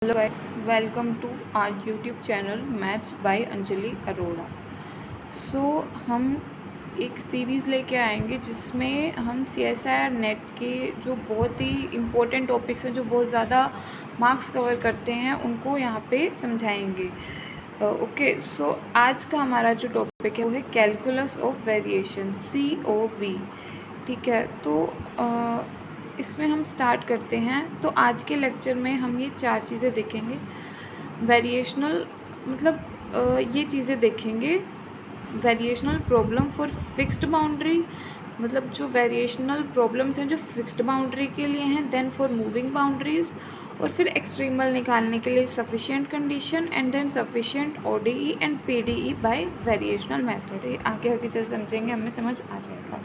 Hello guys, welcome to our YouTube channel Maths by Anjali Arora. हम एक series लेके आएंगे जिसमें हम CSIR नेट के जो बहुत ही इम्पोर्टेंट टॉपिक्स हैं, जो बहुत ज़्यादा मार्क्स कवर करते हैं, उनको यहाँ पे समझाएंगे। सो आज का हमारा जो टॉपिक है वो है कैलकुलस ऑफ वेरिएशन, COV। ठीक है, तो इसमें हम स्टार्ट करते हैं। तो आज के लेक्चर में हम ये 4 चीज़ें देखेंगे। वेरिएशनल मतलब ये चीज़ें देखेंगे। Variational problem for fixed boundary, मतलब जो वेरिएशनल प्रॉब्लम्स हैं जो फिक्स्ड बाउंड्री के लिए हैं। देन फॉर मूविंग बाउंड्रीज, और फिर एक्सट्रीमल निकालने के लिए sufficient condition, and then sufficient ODE and PDE by variational method. ये आगे आगे जैसे समझेंगे हमें समझ आ जाएगा।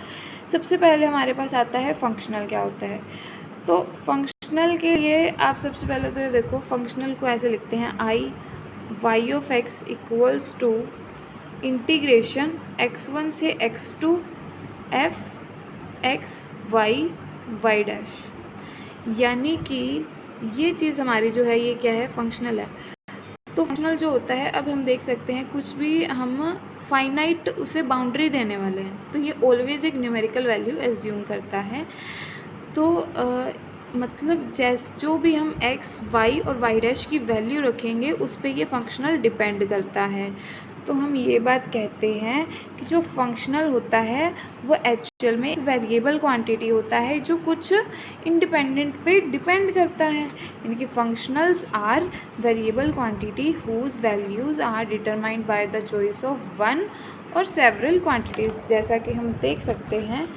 सबसे पहले हमारे पास आता है फंक्शनल क्या होता है। तो फंक्शनल के लिए आप सबसे पहले तो ये देखो, फंक्शनल को ऐसे लिखते हैं y of x equals to integration x1 से x2 f x y dash. यानी कि ये चीज़ हमारी जो है ये क्या है, फंक्शनल है। तो फंक्शनल जो होता है, अब हम देख सकते हैं कुछ भी हम फाइनाइट उसे बाउंड्री देने वाले हैं, तो ये ऑलवेज एक न्यूमेरिकल वैल्यू एज्यूम करता है। तो मतलब जो भी हम x y और y डैश की वैल्यू रखेंगे उस पर ये फंक्शनल डिपेंड करता है। तो हम ये बात कहते हैं कि जो फंक्शनल होता है वो एक्चुअल में एक वेरिएबल क्वांटिटी होता है जो कुछ इंडिपेंडेंट पे डिपेंड करता है। यानी कि functionals are variable quantity whose values are determined by the choice of one और सेवरल क्वांटिटीज़। जैसा कि हम देख सकते हैं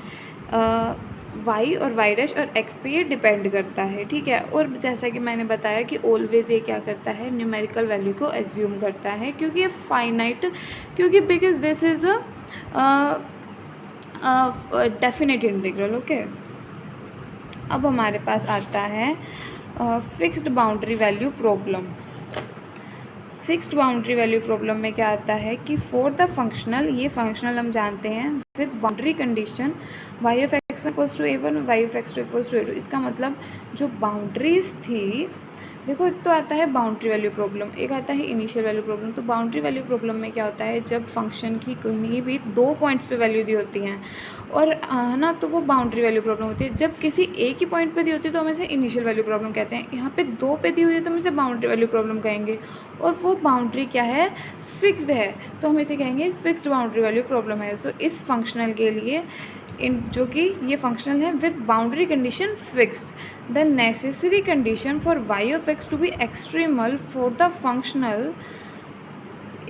y और y डैश और x पे ये डिपेंड करता है। ठीक है, और जैसा कि मैंने बताया कि ऑलवेज ये क्या करता है, न्यूमेरिकल वैल्यू को एज्यूम करता है, क्योंकि ये फाइनाइट, क्योंकि because this is a definite integral. Okay, अब हमारे पास आता है fixed boundary value problem. Fixed boundary value problem में क्या आता है कि फॉर द फंक्शनल, ये फंक्शनल हम जानते हैं with boundary condition y of x1 equals to a1 y of x2 equals to a2। इसका मतलब जो बाउंड्रीज थी, देखो एक तो आता है बाउंड्री वैल्यू प्रॉब्लम, एक आता है इनिशियल वैल्यू प्रॉब्लम। तो बाउंड्री वैल्यू प्रॉब्लम में क्या होता है, जब फंक्शन की कहीं भी 2 पॉइंट्स पे वैल्यू दी होती हैं और ना, तो वो बाउंड्री वैल्यू प्रॉब्लम होती है। जब किसी एक ही पॉइंट पे दी होती है तो हम इसे इनिशियल वैल्यू प्रॉब्लम कहते हैं। यहाँ पे 2 पे दी हुई है तो हम इसे बाउंड्री वैल्यू प्रॉब्लम कहेंगे, और वो बाउंड्री क्या है, फिक्स्ड है, तो हम इसे कहेंगे फिक्स्ड बाउंड्री वैल्यू प्रॉब्लम है। सो इस फंक्शनल के लिए जो कि ये फंक्शनल है with boundary condition fixed, the necessary condition for y of x to be extremal for the functional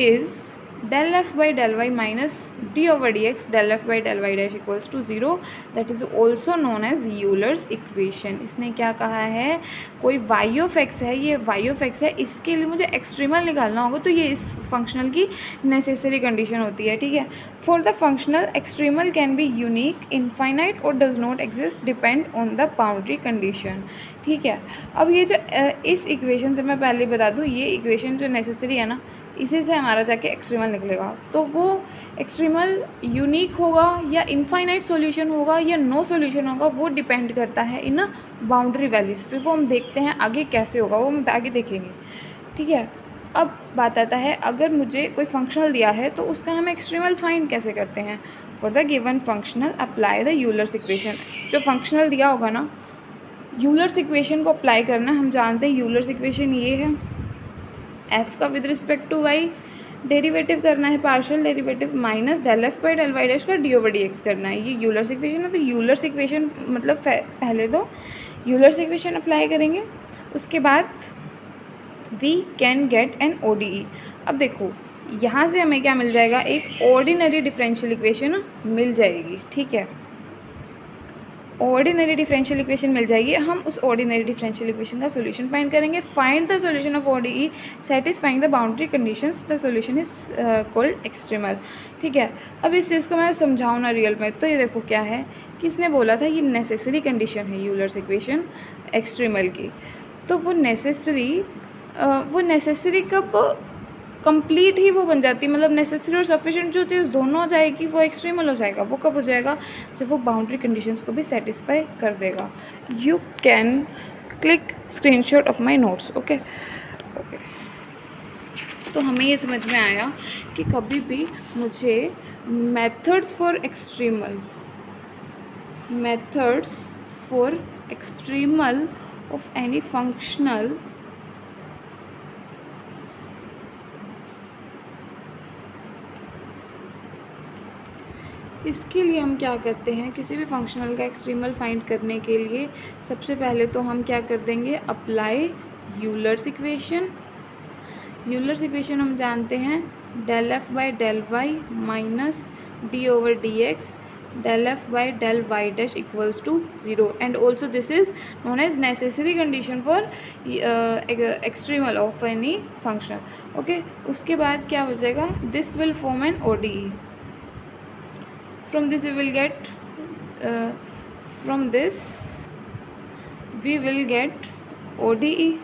is del f by del y minus d over dx del f by del y dash equals to 0, that is also known as Euler's equation। इसने क्या कहा है, कोई y of x है, ये y of x है, इसके लिए मुझे एक्सट्रीमल निकालना होगा, तो ये इस फंक्शनल की नेसेसरी कंडीशन होती है। ठीक है, for the functional extremal can be unique, infinite और does not exist, depend on the boundary condition. ठीक है, अब ये जो इस इक्वेशन से मैं पहले बता दूँ, ये इक्वेशन जो नेसेसरी है ना, इसी से हमारा जाके एक्सट्रीमल निकलेगा। तो वो एक्सट्रीमल यूनिक होगा या इनफाइनाइट सॉल्यूशन होगा या नो सॉल्यूशन होगा, वो डिपेंड करता है इन बाउंड्री वैल्यूज़ पे। वो हम देखते हैं आगे कैसे होगा, वो हम आगे देखेंगे। ठीक है, अब बात आता है, अगर मुझे कोई फंक्शनल दिया है तो उसका हम एक्सट्रीमल फाइंड कैसे करते हैं। For the given functional apply the Euler's equation. जो फंक्शनल दिया होगा ना, यूलर्स इक्वेशन को अप्लाई करना, हम जानते हैं यूलर्स इक्वेशन ये है, f का with respect to y derivative करना है, partial derivative minus del f by del y dash का d ओवर dx करना है। ये यूलर्स इक्वेशन है। तो यूलर्स इक्वेशन मतलब पहले तो यूलर्स इक्वेशन अप्लाई करेंगे, उसके बाद we can get an ODE। अब देखो यहाँ से हमें क्या मिल जाएगा, एक ऑर्डिनरी डिफरेंशियल इक्वेशन मिल जाएगी। ठीक है, ऑर्डिनरी डिफरेंशियल इक्वेशन मिल जाएगी। हम उस ऑर्डिनरी डिफरेंशियल इक्वेशन का सॉल्यूशन फाइंड करेंगे। Find the solution of ODE satisfying the boundary conditions, the solution is called extremal. ठीक है, अब इस चीज़ को मैं समझाऊँ ना रियल में, तो ये देखो क्या है, किसने बोला था ये नेसेसरी कंडीशन है यूलर्स इक्वेशन एक्सट्रीमल की। तो वो नेसेसरी कब कंप्लीट ही वो बन जाती है, मतलब नेसेसरी और सफिशिएंट जो चीज़ दोनों हो जाएगी वो एक्सट्रीमल हो जाएगा। वो कब हो जाएगा, जब वो बाउंड्री कंडीशंस को भी सेटिस्फाई कर देगा। You can click screenshot of my notes. Okay okay, तो हमें ये समझ में आया कि कभी भी मुझे methods for extremal of any functional इसके लिए हम क्या करते हैं, किसी भी फंक्शनल का एक्सट्रीमल फाइंड करने के लिए सबसे पहले तो हम क्या कर देंगे, apply Euler's equation. Euler's equation हम जानते हैं del F by del Y minus D over D X del f by del y dash equals to 0, and also this is known as necessary condition for extremal of any function. Okay, उसके बाद क्या हो जाएगा, this will form an ODE. From this we will get ODE.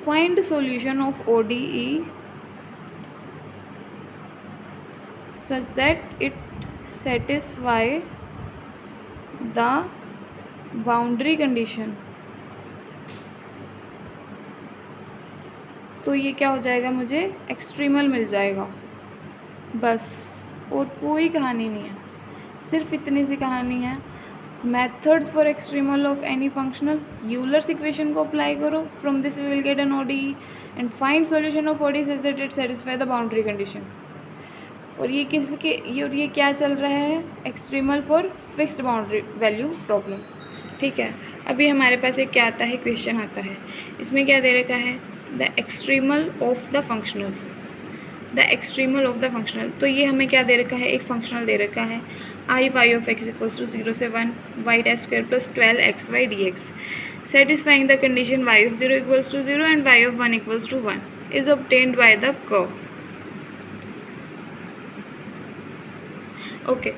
Find solution of ODE such that it satisfy the boundary condition. तो ये क्या हो जाएगा, मुझे एक्सट्रीमल मिल जाएगा बस, और कोई कहानी नहीं है, सिर्फ इतनी सी कहानी है। Methods for extremal of any functional, Euler's equation को अप्लाई करो, from this we will get an ODE and find solution of ODE such that it satisfy the boundary condition. और ये ये क्या चल रहा है, extremal for fixed boundary value problem. ठीक है, अभी हमारे पास एक क्या आता है, क्वेश्चन आता है, इसमें क्या दे रखा है, the extremal of the functional. तो ये हमें क्या दे रखा है, एक फंक्शनल दे रखा है I y of x equals to 0 से 1 Y dash square plus 12 XY dx satisfying the condition y of 0 equals to 0 and y of 1 equals to 1 is obtained by the curve. Okay,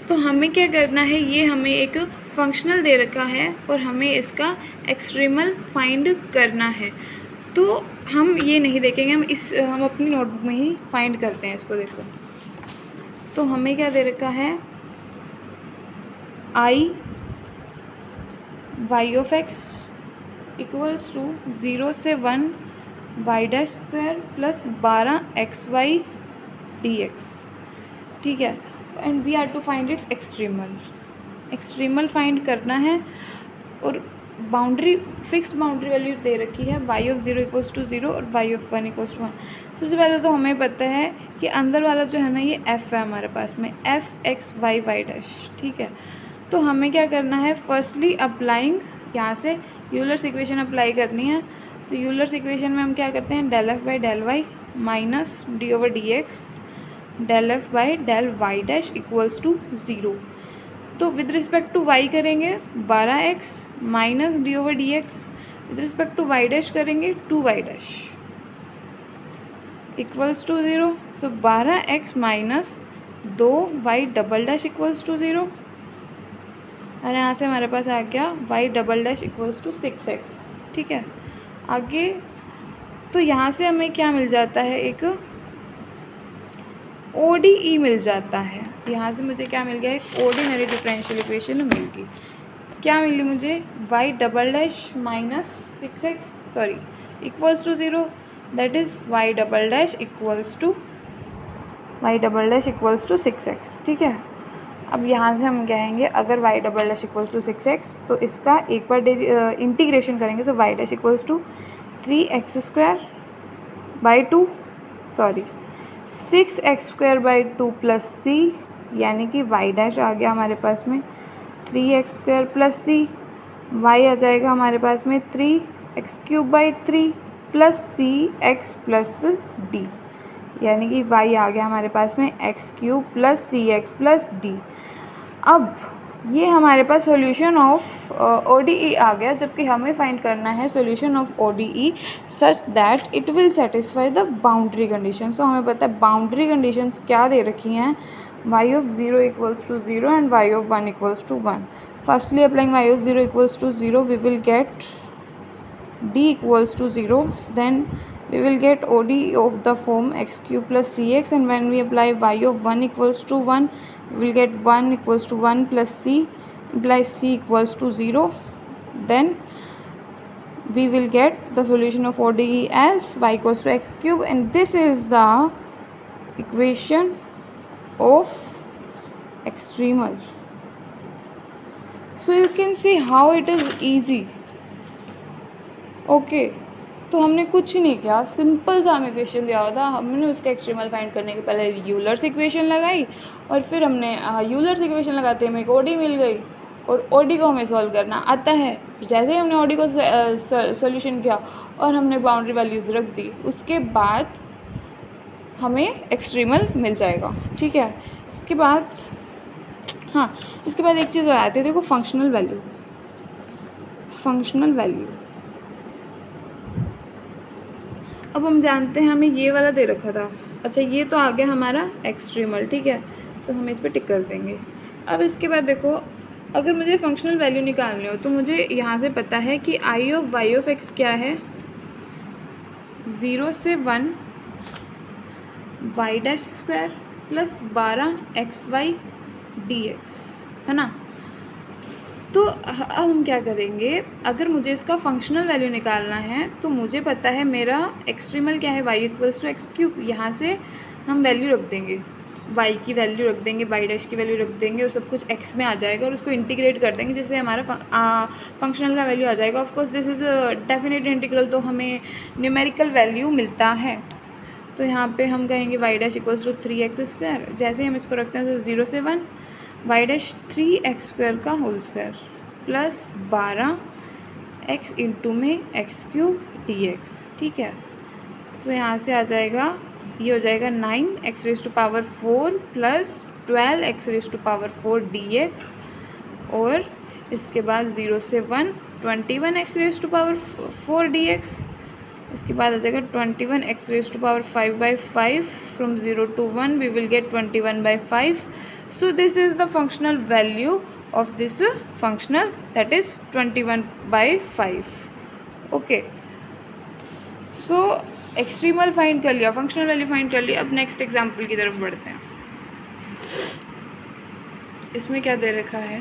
तो हमें क्या करना है, ये हमें एक फंक्शनल दे रखा है और हमें इसका एक्सट्रीमल फाइंड करना है। तो हम ये नहीं देखेंगे, हम अपनी नोटबुक में ही फाइंड करते हैं इसको। देखो, तो हमें क्या दे रखा है, I y of x equals to 0 से 1 Y dash square plus 12 XY dx। ठीक है, and we are to find its extremal find करना है, और फिक्स्ड बाउंड्री वैल्यू दे रखी है y ऑफ 0 इक्वल्स टू 0 और y ऑफ 1 इक्वल्स टू 1। सबसे पहले तो हमें पता है कि अंदर वाला जो है ना, ये f है हमारे पास में, f(x, y, y'। ठीक है, तो हमें क्या करना है, फर्स्टली अप्लाइंग, यहाँ से यूलर्स इक्वेशन अप्लाई करनी है। तो यूलर्स इक्वेशन में हम क्या करते हैं, del F by del Y minus D over D x del F by del Y dash equals to 0। तो विद रिस्पेक्ट टू y करेंगे 12x minus D over D X, with respect to y डैश करेंगे 2y dash equals to 0। सो 12x minus 2y double dash equals to 0, और यहाँ से हमारे पास आ गया y double dash equals to 6x। ठीक है, आगे तो यहाँ से हमें क्या मिल जाता है, एक ODE मिल जाता है। यहाँ से मुझे क्या मिल गया, एक ऑर्डिनरी डिफरेंशियल इक्वेशन मिल गई। क्या मिली मुझे, y double dash minus 6x equals to 0, that is y double dash equals to 6x। ठीक है, अब यहाँ से हम कहेंगे, अगर y double dash equals to 6x, तो इसका एक बार इंटीग्रेशन करेंगे, तो y dash equals to 3x square by 2 6x square by 2 plus c, यानी कि y डैश आ गया हमारे पास में 3x square plus c, y आ जाएगा हमारे पास में 3x cube by 3 plus c x plus d, यानी कि y आ गया हमारे पास में x cube plus c x plus d. अब ये हमारे पास सॉल्यूशन ऑफ ODE आ गया, जबकि हमें फाइंड करना है solution of ODE such that it will satisfy the boundary condition. So हमें पता है बाउंड्री कंडीशंस क्या दे रखी हैं, y of 0 equals to 0 and y of 1 equals to 1। Firstly applying y of 0 equals to 0 we will get d equals to 0, then we will get ODE of the form x cube plus cx, and when we apply y of 1 equals to 1 we will get 1 equals to 1 plus c implies c equals to 0, then we will get the solution of ODE as y equals to x cube, and this is the equation of extremal. So you can see how it is easy. Okay तो हमने कुछ नहीं किया, simple सा हमें question दिया हुआ था, हमने उसके एक्सट्रीमल फाइंड करने के पहले यूलर्स इक्वेशन लगाई और फिर हमने यूलर्स इक्वेशन लगाते हमें एक ओडी मिल गई और ओडी को हमें सॉल्व करना आता है। जैसे ही हमने ओडी को सॉल्यूशन किया और हमने बाउंड्री वैल्यूज़ रख दी, उसके बाद हमें एक्सट्रीमल मिल जाएगा। ठीक है, इसके बाद इसके बाद एक चीज़ और आती है, देखो फंक्शनल वैल्यू। फंक्शनल वैल्यू अब हम जानते हैं हमें ये वाला दे रखा था। अच्छा, ये तो आ गया हमारा एक्सट्रीमल। ठीक है, तो हम इस पर टिक कर देंगे। अब इसके बाद देखो, अगर मुझे फंक्शनल वैल्यू निकालनी हो तो मुझे यहाँ से पता है कि I of Y of X क्या है, 0 से 1 Y dash square plus 12 X Y D X, है ना। तो अब हम क्या करेंगे, अगर मुझे इसका फंक्शनल वैल्यू निकालना है तो मुझे पता है मेरा एक्सट्रीमल क्या है, y equals to X cube. यहाँ से हम वैल्यू रख देंगे, y की वैल्यू रख देंगे, y डैश की वैल्यू रख देंगे और सब कुछ x में आ जाएगा और उसको इंटीग्रेट कर देंगे जिससे हमारा फंक्शनल का वैल्यू आ जाएगा। Of course this is a definite integral, तो हमें न्यूमेरिकल वैल्यू मिलता है। तो यहाँ पे हम कहेंगे y dash equals to 3x square. जैसे ही हम इसको रखते हैं तो 0 से 1 वाई डैश 3x स्क्वायर का whole square plus 12 x into में x क्यूब dx। ठीक है, तो यहाँ से आ जाएगा, ये हो जाएगा 9x raise to power 4 plus 12x raise to power 4 dx, और इसके बाद 0 से 1 21x raise to power 4 dx। इसके बाद आ जाएगा 21x raise to power 5/5। From 0 to 1 we will get 21/5. So this is the functional value of this functional, that is 21/5. Okay, so extremal find कर लिया, फंक्शनल वैल्यू फाइंड कर लिया। अब next example की तरफ बढ़ते हैं। इसमें क्या दे रखा है,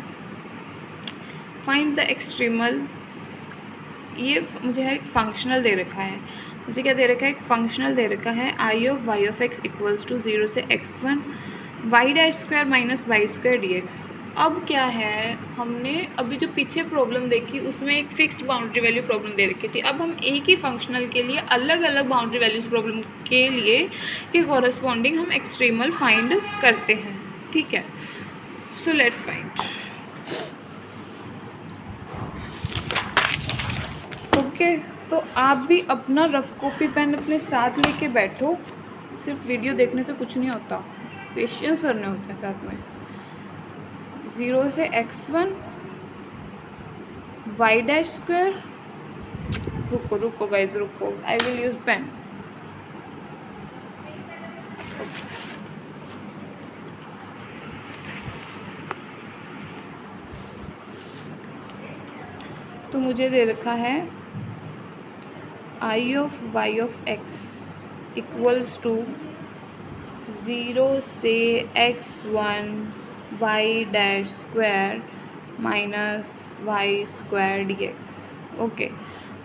फाइंड द एक्सट्रीमल। ये मुझे है एक फंक्शनल दे रखा है, मुझे क्या दे रखा है, एक फंक्शनल दे रखा है I of Y of x equals to 0 से x1 y dash square minus Y square d x. अब क्या है, हमने अभी जो पीछे प्रॉब्लम देखी उसमें एक फिक्स्ड बाउंड्री वैल्यू प्रॉब्लम दे रखी थी। अब हम एक ही फंक्शनल के लिए अलग अलग बाउंड्री वैल्यूज प्रॉब्लम के लिए के कॉरस्पॉन्डिंग हम एक्सट्रीमल फाइंड करते हैं। ठीक है, सो लेट्स फाइंड। ओके, तो आप भी अपना रफ कॉपी पेन अपने साथ लेके बैठो, सिर्फ वीडियो देखने से कुछ नहीं होता, क्वेश्चंस करने होते हैं साथ में। 0 से x1 वाई डैश स्क्वायर, रुको गाइज रुको, आई विल यूज पेन। तो मुझे दे रखा है I of Y of x equals to 0 से x1 y dash square minus Y square d x. Okay,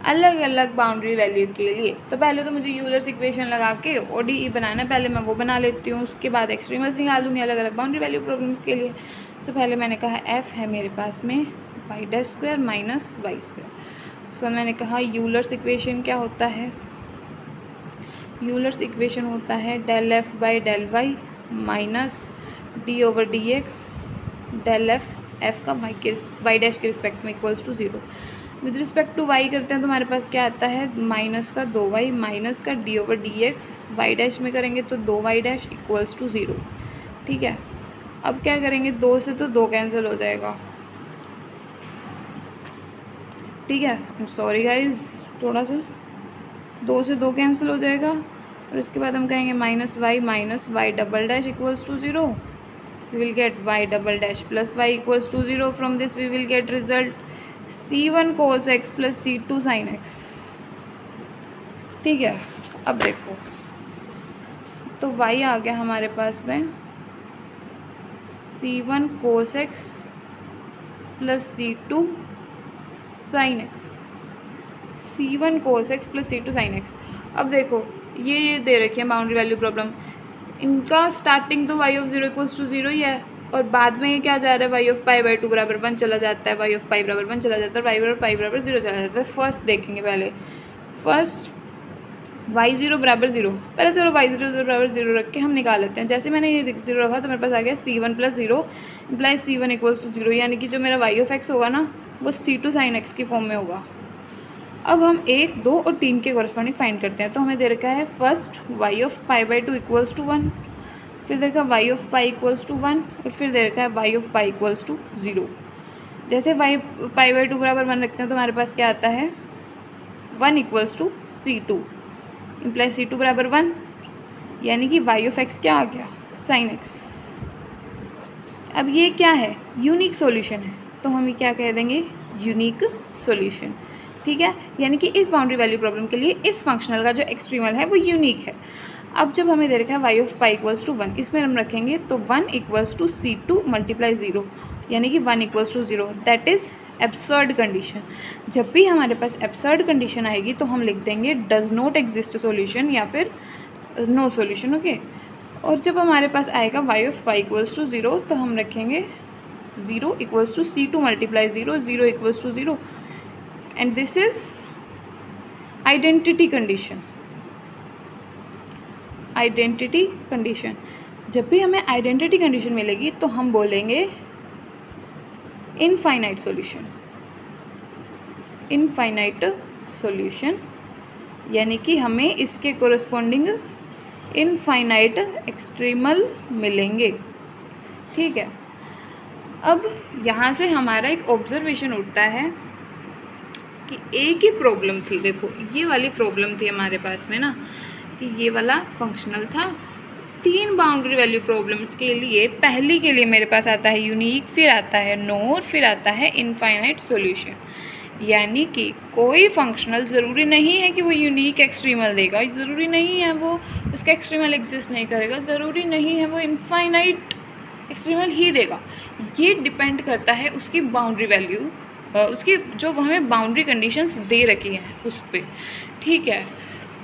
अलग अलग बाउंड्री वैल्यू के लिए। तो पहले तो मुझे यूलर्स इक्वेशन लगा के ओडीई बनाना है, पहले मैं वो बना लेती हूँ, उसके बाद एक्सट्रीमल्स निकालूंगी अलग अलग बाउंड्री वैल्यू प्रॉब्लम्स के लिए। सो पहले मैंने कहा एफ है मेरे पास में Y dash square minus Y square. उसके बाद मैंने कहा यूलर्स इक्वेशन क्या होता है, यूलर्स इक्वेशन होता है del F by del Y minus D over D x del F का वाई डैश के रिस्पेक्ट में equals to 0। With respect to Y करते हैं तो हमारे पास क्या आता है, माइनस का 2y माइनस का D over D X. Y dash में करेंगे तो 2y डैश इक्वल्स टू 0। ठीक है, अब क्या करेंगे, 2 से तो 2 कैंसिल हो जाएगा। ठीक है, सॉरी गाइज, थोड़ा सा 2 से 2 कैंसिल हो जाएगा और इसके बाद हम कहेंगे minus Y double dash equals to 0। We will get Y double dash plus Y equals to 0। From this we will get result c1 cos x plus c2 sin x। ठीक है, अब देखो तो y आ गया हमारे पास में c1 cos x plus c2 sine x, C1 cos x plus C2 sine x. अब देखो ये दे रखी है बाउंड्री वैल्यू प्रॉब्लम, इनका स्टार्टिंग तो y ऑफ 0 इक्वल्स टू 0 ही है, और बाद में ये क्या जा रहा है y ऑफ पाई बाई 2 बराबर 1 चला जाता है, y ऑफ पाई बराबर 1 चला जाता है, y बराबर पाई बराबर 0 चला जाता है। फर्स्ट देखेंगे पहले, फर्स्ट y0 बराबर 0, पहले चलो y0 बराबर 0 रख के हम निकाल लेते हैं। जैसे मैंने ये 0 रखा तो मेरे पास आ गया C1 plus 0 implies C1 equals to 0, यानी कि जो मेरा y ऑफ x होगा ना वो C2 साइन x की फॉर्म में होगा। अब हम 1, 2 और 3 के कॉरस्पॉन्डिंग फाइंड करते हैं। तो हमें दे रखा है first y of pi by 2 equals to 1, फिर दे रखा है y of pi equals to 1, और फिर दे रखा है y of pi equals to 0। जैसे y पाई बाई 2 बराबर 1 रखते हैं तो हमारे पास क्या आता है 1 equals to C2 imply C2 बराबर 1, यानी कि y ऑफ x क्या आ गया साइन x। अब ये क्या है यूनिक सॉल्यूशन है, तो हम ये क्या कह देंगे यूनिक सॉल्यूशन, ठीक है। यानी कि इस बाउंड्री वैल्यू प्रॉब्लम के लिए इस फंक्शनल का जो एक्सट्रीमल है वो यूनिक है। अब जब हमें दे रखा है y of pi equals to 1, इसमें हम रखेंगे तो 1 इक्वल्स टू C2 मल्टीप्लाई 0, यानी कि 1 equals to 0, that is absurd condition. जब भी हमारे पास एब्सर्ड कंडीशन आएगी तो हम लिख देंगे डज नॉट एग्जिस्ट सॉल्यूशन या फिर नो सॉल्यूशन, ओके। और जब हमारे पास आएगा y of pi equals to 0 तो हम रखेंगे 0 equals to C2 multiply 0, 0 equals to 0, and this is identity condition. Identity condition, जब भी हमें आइडेंटिटी कंडीशन मिलेगी तो हम बोलेंगे इनफाइनाइट सॉल्यूशन। इनफाइनाइट सॉल्यूशन यानी कि हमें इसके कोरस्पॉन्डिंग इनफाइनाइट एक्सट्रीमल मिलेंगे, ठीक है। अब यहाँ से हमारा एक ऑब्जर्वेशन उठता है कि एक ही प्रॉब्लम थी, देखो ये वाली प्रॉब्लम थी हमारे पास में ना, कि ये वाला फंक्शनल था। 3 बाउंड्री वैल्यू प्रॉब्लम्स के लिए पहली के लिए मेरे पास आता है यूनिक, फिर आता है नो, और फिर आता है इनफाइनाइट सॉल्यूशन। यानी कि कोई फंक्शनल ज़रूरी नहीं है कि वो यूनिक एक्सट्रीमल देगा, ज़रूरी नहीं है वो उसका एक्सट्रीमल एग्जिस्ट नहीं करेगा, ज़रूरी नहीं है वो इनफाइनाइट एक्सट्रीमल ही देगा। ये डिपेंड करता है उसकी बाउंड्री वैल्यू, उसकी जो हमें बाउंड्री कंडीशंस दे रखी हैं उस पर, ठीक है।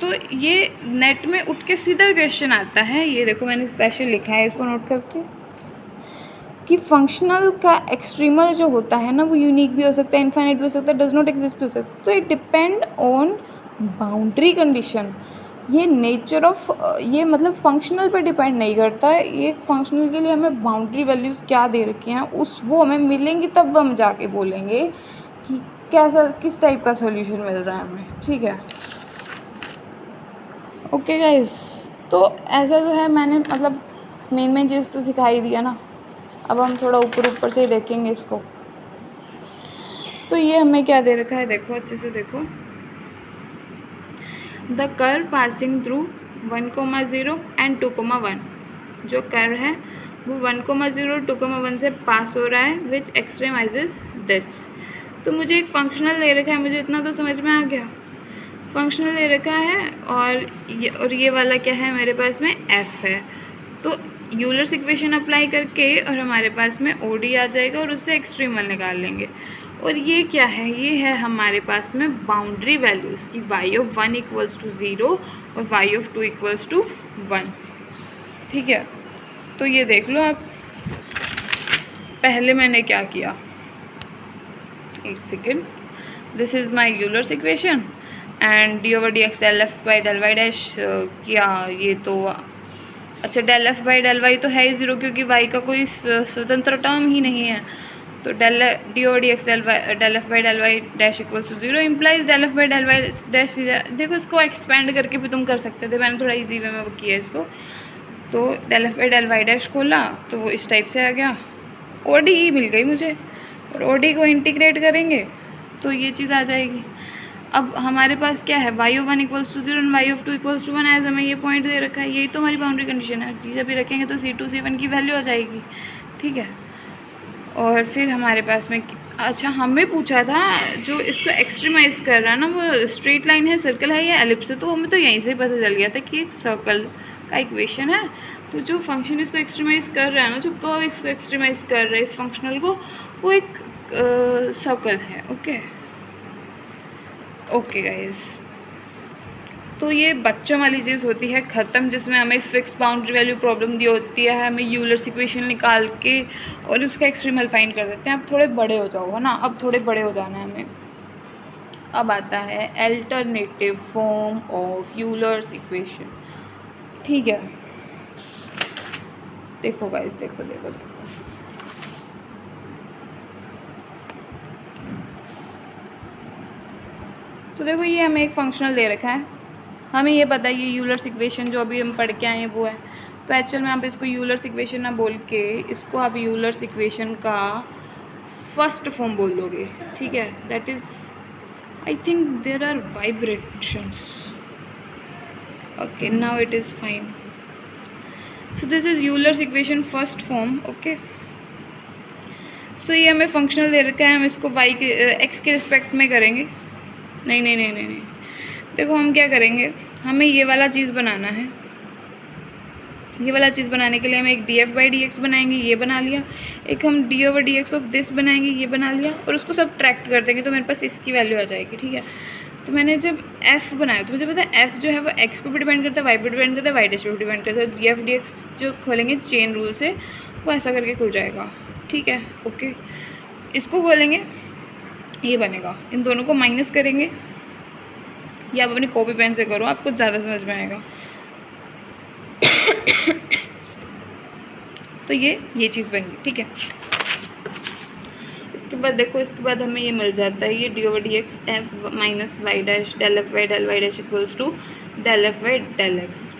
तो ये नेट में उठ के सीधा क्वेश्चन आता है, ये देखो मैंने स्पेशल लिखा है इसको नोट करके, कि फंक्शनल का एक्सट्रीमल जो होता है ना वो यूनिक भी हो सकता है, इनफाइनाइट भी हो सकता है, डज नॉट एग्जिस्ट भी हो सकता है। तो it depend on boundary condition. ये नेचर ऑफ ये मतलब फंक्शनल पे डिपेंड नहीं करता है, ये फंक्शनल के लिए हमें बाउंड्री वैल्यूज़ क्या दे रखी हैं उस वो हमें मिलेंगी, तब हम जाके बोलेंगे कि कैसा किस टाइप का सॉल्यूशन मिल रहा है हमें, ठीक है। ओके गाइस, तो ऐसा जो है मैंने मतलब मेन चीज़ तो सिखाई दिया ना, अब हम थोड़ा ऊपर से देखेंगे इसको। तो ये हमें क्या दे रखा है, देखो अच्छे से देखो, the curve passing through 1,0 and 2,1, जो कर्व है वो 1,0 और 2,1 से पास हो रहा है, विच एक्सट्रीमाइजेज दिस। तो मुझे एक फंक्शनल ले रखा है, मुझे इतना तो समझ में आ गया, फंक्शनल ले रखा है, और ये वाला क्या है मेरे पास में f है। तो यूलर्स इक्वेशन अप्लाई करके और हमारे पास में OD आ जाएगा और उससे एक्सट्रीमल निकाल लेंगे। और ये क्या है, ये है हमारे पास में बाउंड्री वैल्यूज़ की y ऑफ 1 इक्वल्स टू 0 और y ऑफ 2 इक्वल्स टू 1, ठीक है। तो ये देख लो आप, पहले मैंने क्या किया, एक second, this is my Euler's equation and d over D x del F by del Y dash किया। ये तो अच्छा del F by del y तो है ही 0, क्योंकि y का कोई स्वतंत्र टर्म ही नहीं है। तो d over D x del F by del Y dash equals to 0 implies del F by del Y dash. देखो इसको एक्सपेंड करके भी तुम कर सकते थे, मैंने थोड़ा इजी वे में वो किया इसको। तो del F by del Y dash खोला तो वो इस टाइप से आ गया, OD ही मिल गई मुझे, और OD को इंटीग्रेट करेंगे तो ये चीज़ आ जाएगी। अब हमारे पास क्या है, y of 1 equals to 0 and y of 2 equals to 1, as हमें ये पॉइंट दे रखा है, यही तो हमारी बाउंड्री कंडीशन है। चीज़ अभी रखेंगे तो C2 C1 की वैल्यू आ जाएगी, ठीक है। और फिर हमारे पास में अच्छा हमें पूछा था जो इसको एक्सट्रीमाइज़ कर रहा है ना वो स्ट्रेट लाइन है, सर्कल है या एलिप्स है, तो हमें तो यहीं से पता चल गया था कि एक सर्कल का इक्वेशन है। तो जो फंक्शन इसको एक्सट्रीमाइज़ कर रहा है ना, जो कर्व इसको एक्सट्रीमाइज़ कर रहा है इस फंक्शनल को, वो एक सर्कल है, ओके। ओके गाइज, तो ये बच्चों वाली चीज़ होती है ख़त्म, जिसमें हमें फिक्स बाउंड्री वैल्यू प्रॉब्लम दी होती है, हमें यूलर्स इक्वेशन निकाल के और उसका एक्सट्रीमल फाइंड कर देते हैं। अब थोड़े बड़े हो जाओ, है ना, अब थोड़े बड़े हो जाना है हमें। अब आता है alternative form of Euler's equation. ठीक है, देखो गाइस, देखो देखो देखो, तो देखो ये हमें एक फंक्शनल दे रखा है, हमें ये पता है ये यूलर्स इक्वेशन जो अभी हम पढ़ के आए हैं वो है। तो एक्चुअल में आप इसको यूलर्स इक्वेशन ना बोल के इसको आप यूलर्स इक्वेशन का फर्स्ट फॉर्म बोल दोगे। ठीक है, that is, I think there are vibrations. Okay, now it is fine. So this is Euler's equation first form. Okay, so ये हमें फंक्शनल दे रखा है, हम इसको वाई के एक्स के रिस्पेक्ट में करेंगे। नहीं नहीं नहीं नहीं नहीं, देखो हम क्या करेंगे, हमें ये वाला चीज़ बनाना है। ये वाला चीज़ बनाने के लिए हम एक D F by D x बनाएंगे, ये बना लिया। एक हम D over D x of this बनाएंगे, ये बना लिया। और उसको सब ट्रैक्ट कर देंगे तो मेरे पास इसकी वैल्यू आ जाएगी। ठीक है, तो मैंने जब एफ़ बनाया तो मुझे पता है एफ़ जो है वो एक्स पे भी डिपेंड करता है, वाई पे डिपेंड करता है, वाई डैश पे भी डिपेंड करता है। डी एफ डी एक्स जो खोलेंगे चेन रूल से वो ऐसा करके खुल जाएगा। ठीक है, ओके, इसको खोलेंगे, ये बनेगा। इन दोनों को माइनस करेंगे, या आप अपनी कॉपी पेन से करो, आपको ज़्यादा समझ में आएगा। तो ये चीज़ बन गई। ठीक है, इसके बाद देखो, इसके बाद हमें ये मिल जाता है, ये d over D x f minus y dash del f y del Y dash equals to del f y del x.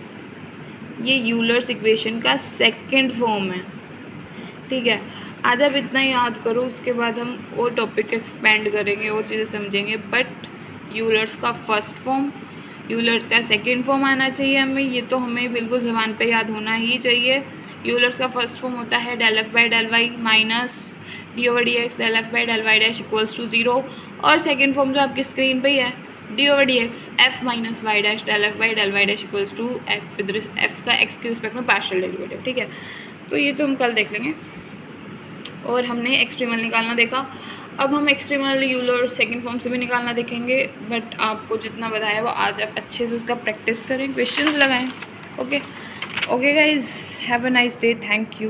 ये यूलर्स इक्वेशन का सेकंड फॉर्म है। ठीक है, आज आप इतना याद करो, उसके बाद हम और टॉपिक एक्सपेंड करेंगे और चीज़ें समझेंगे। बट यूलर्स का फर्स्ट फॉर्म, यूलर्स का सेकंड फॉर्म आना चाहिए हमें, ये तो हमें बिल्कुल ज़बान पे याद होना ही चाहिए। यूलर्स का फर्स्ट फॉर्म होता है del F by del Y minus D over D x del F by del Y dash equals to 0। और सेकंड फॉर्म जो आपकी स्क्रीन पे ही है, d over D x f minus y dash del F by del Y dash equals to f with f का x के respect में partial derivative. ठीक है, तो ये तो हम कल देख लेंगे। और हमने एक्सट्रीमल निकालना देखा, अब हम एक्सट्रीमल यूलर सेकंड फॉर्म से भी निकालना देखेंगे। बट आपको जितना बताया वो आज आप अच्छे से उसका प्रैक्टिस करें, क्वेश्चंस लगाएं। Okay okay guys, have a nice day, thank you.